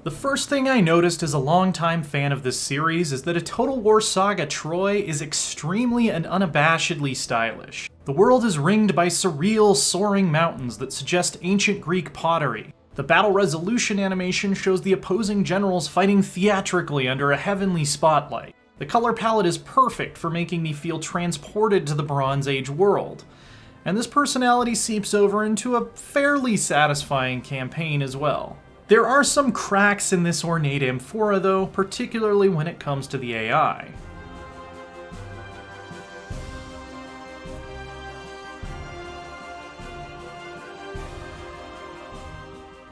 The first thing I noticed as a longtime fan of this series is that A Total War Saga Troy is extremely and unabashedly stylish. The world is ringed by surreal, soaring mountains that suggest ancient Greek pottery. The battle resolution animation shows the opposing generals fighting theatrically under a heavenly spotlight. The color palette is perfect for making me feel transported to the Bronze Age world. And this personality seeps over into a fairly satisfying campaign as well. There are some cracks in this ornate amphora though, particularly when it comes to the AI.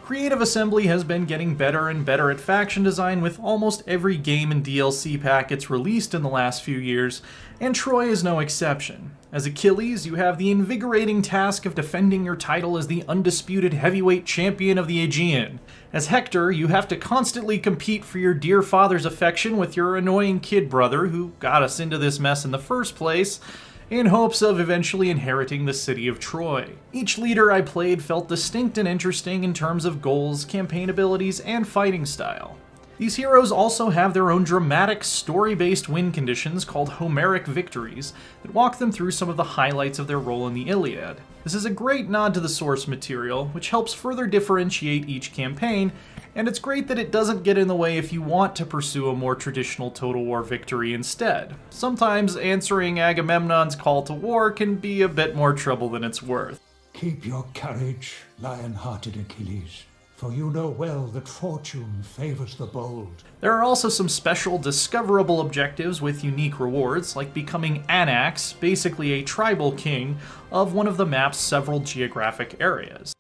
Creative Assembly has been getting better and better at faction design with almost every game and DLC pack it's released in the last few years, and Troy is no exception. As Achilles, you have the invigorating task of defending your title as the undisputed heavyweight champion of the Aegean. As Hector, you have to constantly compete for your dear father's affection with your annoying kid brother who got us into this mess in the first place, in hopes of eventually inheriting the city of Troy. Each leader I played felt distinct and interesting in terms of goals, campaign abilities, and fighting style. These heroes also have their own dramatic, story-based win conditions called Homeric victories that walk them through some of the highlights of their role in the Iliad. This is a great nod to the source material, which helps further differentiate each campaign, and it's great that it doesn't get in the way if you want to pursue a more traditional Total War victory instead. Sometimes answering Agamemnon's call to war can be a bit more trouble than it's worth. Keep your courage, lion-hearted Achilles, for you know well that fortune favors the bold. There are also some special discoverable objectives with unique rewards, like becoming Anax, basically a tribal king, of one of the map's several geographic areas.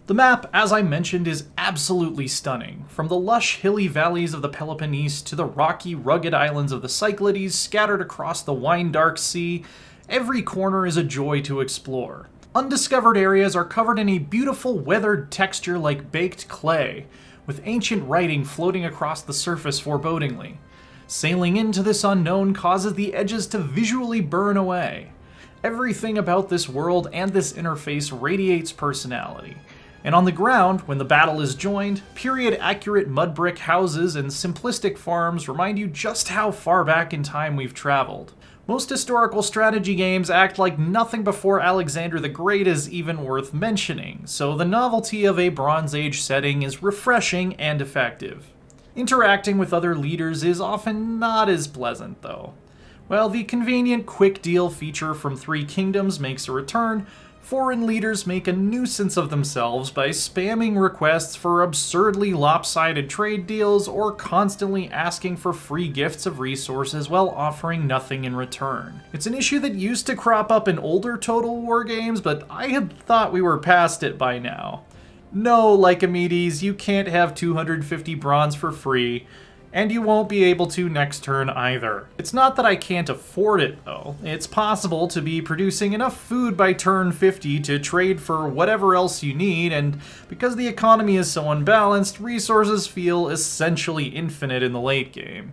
The map, as I mentioned, is absolutely stunning. From the lush, hilly valleys of the Peloponnese to the rocky, rugged islands of the Cyclades scattered across the wine-dark sea, every corner is a joy to explore. Undiscovered areas are covered in a beautiful, weathered texture like baked clay, with ancient writing floating across the surface forebodingly. Sailing into this unknown causes the edges to visually burn away. Everything about this world and this interface radiates personality. And on the ground, when the battle is joined, period-accurate mud brick houses and simplistic farms remind you just how far back in time we've traveled. Most historical strategy games act like nothing before Alexander the Great is even worth mentioning, so the novelty of a Bronze Age setting is refreshing and effective. Interacting with other leaders is often not as pleasant, though. While the convenient quick deal feature from Three Kingdoms makes a return, foreign leaders make a nuisance of themselves by spamming requests for absurdly lopsided trade deals or constantly asking for free gifts of resources while offering nothing in return. It's an issue that used to crop up in older Total War games, but I had thought we were past it by now. No, Lycomedes, you can't have 250 bronze for free, and you won't be able to next turn either. It's not that I can't afford it, though. It's possible to be producing enough food by turn 50 to trade for whatever else you need, and because the economy is so unbalanced, resources feel essentially infinite in the late game.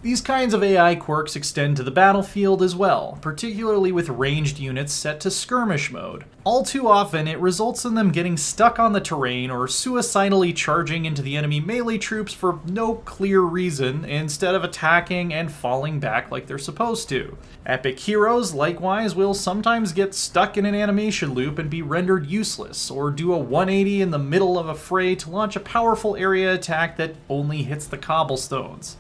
These kinds of AI quirks extend to the battlefield as well, particularly with ranged units set to skirmish mode. All too often, it results in them getting stuck on the terrain or suicidally charging into the enemy melee troops for no clear reason, instead of attacking and falling back like they're supposed to. Epic heroes, likewise, will sometimes get stuck in an animation loop and be rendered useless, or do a 180 in the middle of a fray to launch a powerful area attack that only hits the cobblestones.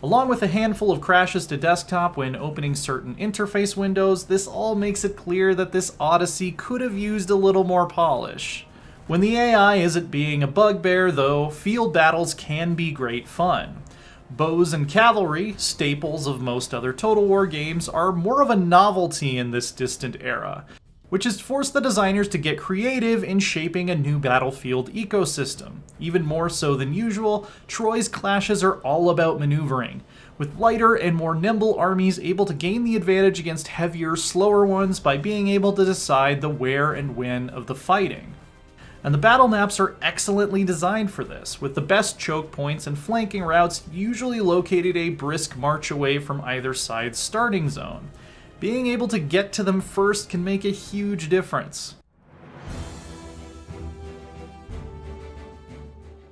Along with a handful of crashes to desktop when opening certain interface windows, this all makes it clear that this Odyssey could have used a little more polish. When the AI isn't being a bugbear, though, field battles can be great fun. Bows and cavalry, staples of most other Total War games, are more of a novelty in this distant era, which has forced the designers to get creative in shaping a new battlefield ecosystem. Even more so than usual, Troy's clashes are all about maneuvering, with lighter and more nimble armies able to gain the advantage against heavier, slower ones by being able to decide the where and when of the fighting. And the battle maps are excellently designed for this, with the best choke points and flanking routes usually located a brisk march away from either side's starting zone. Being able to get to them first can make a huge difference.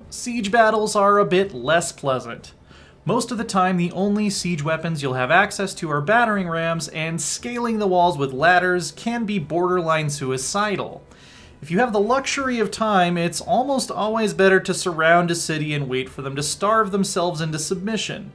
Siege battles are a bit less pleasant. Most of the time, the only siege weapons you'll have access to are battering rams, and scaling the walls with ladders can be borderline suicidal. If you have the luxury of time, it's almost always better to surround a city and wait for them to starve themselves into submission.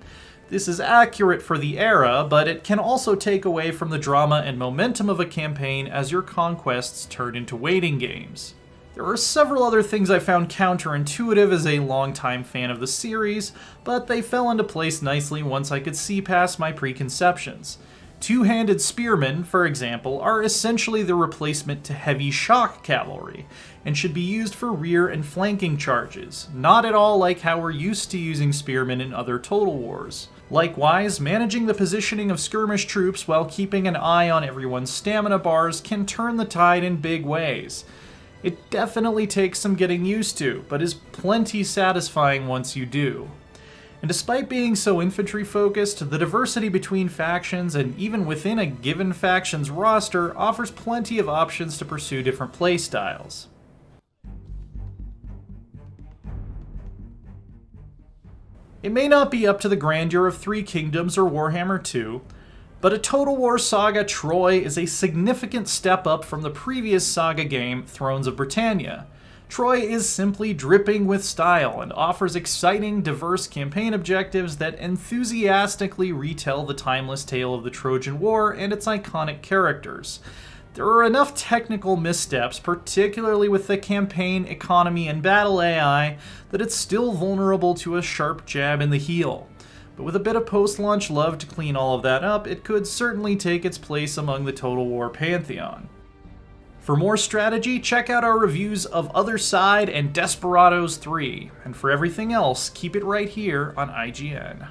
This is accurate for the era, but it can also take away from the drama and momentum of a campaign as your conquests turn into waiting games. There are several other things I found counterintuitive as a longtime fan of the series, but they fell into place nicely once I could see past my preconceptions. Two-handed spearmen, for example, are essentially the replacement to heavy shock cavalry, and should be used for rear and flanking charges, not at all like how we're used to using spearmen in other Total Wars. Likewise, managing the positioning of skirmish troops while keeping an eye on everyone's stamina bars can turn the tide in big ways. It definitely takes some getting used to, but is plenty satisfying once you do. And despite being so infantry-focused, the diversity between factions and even within a given faction's roster offers plenty of options to pursue different playstyles. It may not be up to the grandeur of Three Kingdoms or Warhammer 2, but A Total War Saga Troy is a significant step up from the previous Saga game, Thrones of Britannia. Troy is simply dripping with style and offers exciting, diverse campaign objectives that enthusiastically retell the timeless tale of the Trojan War and its iconic characters. There are enough technical missteps, particularly with the campaign, economy, and battle AI, that it's still vulnerable to a sharp jab in the heel. But with a bit of post-launch love to clean all of that up, it could certainly take its place among the Total War pantheon. For more strategy, check out our reviews of Other Side and Desperados 3, and for everything else, keep it right here on IGN.